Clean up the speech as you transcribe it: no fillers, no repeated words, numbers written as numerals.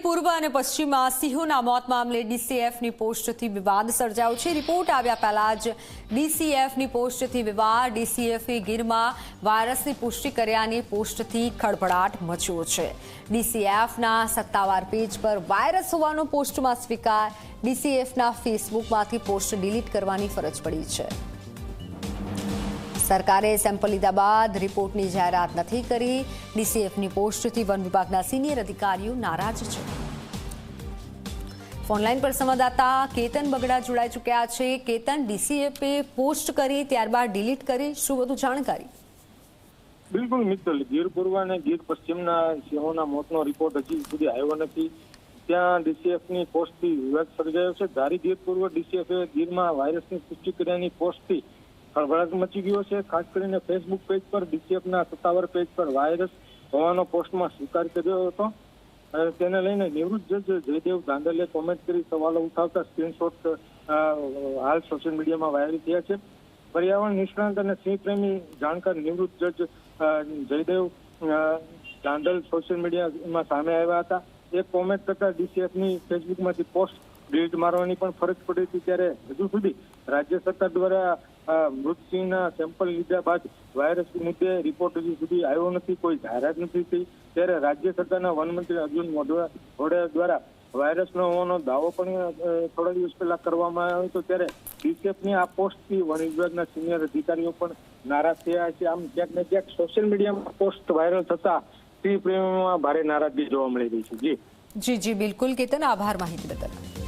પૂર્વ અને પશ્ચિમમાં સિંહોના મોત મામલે ડીસીએફની પોસ્ટથી વિવાદ સર્જાયો છે। રિપોર્ટ આવ્યા પહેલા જ ડીસીએફની પોસ્ટથી વિવાદ। ડીસીએફે ગીરમાં વાયરસની પુષ્ટિ કર્યાની પોસ્ટથી ખળભળાટ મચ્યો છે। ડીસીએફના સત્તાવાર પેજ પર વાયરસ હોવાનો પોસ્ટમાં સ્વીકાર। ડીસીએફના ફેસબુકમાંથી પોસ્ટ ડિલીટ કરવાની ફરજ પડી છે। સરકારે સેમ્પલ લીધા બાદ રિપોર્ટની જાહેરાત નથી કરી। ડીસીએફની પોસ્ટથી વન વિભાગના સિનિયર અધિકારીઓ નારાજ છે। ફોનલાઈન પર સંવાદદાતા કેતન બગડા જોડાઈ ચૂક્યા છે। કેતન, ડીસીએફે પોસ્ટ કરી ત્યારબાદ ડિલીટ કરી, શું વધુ જાણકારી? બિલકુલ મિત્તલ, ગીર પૂર્વ અને ગીર પશ્ચિમના સિંહોના મોતનો રિપોર્ટ હજી સુધી આવ્યો નથી। ત્યાં ડીસીએફની પોસ્ટથી વિવાદ સર્જાયો છે। ધારી ગીર પૂર્વ ડીસીએફે ગીરમાં વાયરસની પુષ્ટિ કર્યાની પોસ્ટથી ખળભળાટ મચી ગયો છે। ખાસ કરીને ફેસબુક પેજ પર ડીસીએફના સત્તાવાર પેજ પર વાયરસ હોવાનો પોસ્ટમાં સ્વીકાર કર્યો હતો। તેને લઈને નિવૃત્ત જજ જયદેવ દાંડલે કોમેન્ટ કરી સવાલો ઉઠાવતા સ્ક્રીનશોટ હાલ સોશિયલ મીડિયામાં વાયરલ થયા છે। પર્યાવરણ નિષ્ણાંત અને સિંહ પ્રેમી જાણકાર નિવૃત્ત જજ જયદેવ દાંડલ સોશિયલ મીડિયામાં સામે આવ્યા હતા। એક કોમેન્ટ કરતા ડીસીએફની ફેસબુકમાંથી પોસ્ટ ડિલીટ મારવાની પણ ફરજ પડી હતી। ત્યારે હજુ સુધી રાજ્ય સરકાર દ્વારા મૃત સિંહના સેમ્પલ લીધા બાદ વાયરસ મુદ્દે રિપોર્ટ હજી સુધી આવ્યો નથી, કોઈ જાહેરાત નથી થઈ। ત્યારે રાજ્ય સરકારના વનમંત્રી અર્જુન મોઢવાડિયા દ્વારા વાયરસ ન હોવાનો દાવો પણ થોડા દિવસ પહેલા કરવામાં આવ્યો હતો। ત્યારે ડીસીએફની આ પોસ્ટથી વન વિભાગના સિનિયર અધિકારીઓ પણ નારાજ થયા છે। આમ ક્યાંક ને ક્યાંક સોશિયલ મીડિયામાં પોસ્ટ વાયરલ થતા સિંહ પ્રેમીઓમાં ભારે નારાજગી જોવા મળી રહી છે। જી જી બિલકુલ કેતન, આભાર માહિતી બદલ।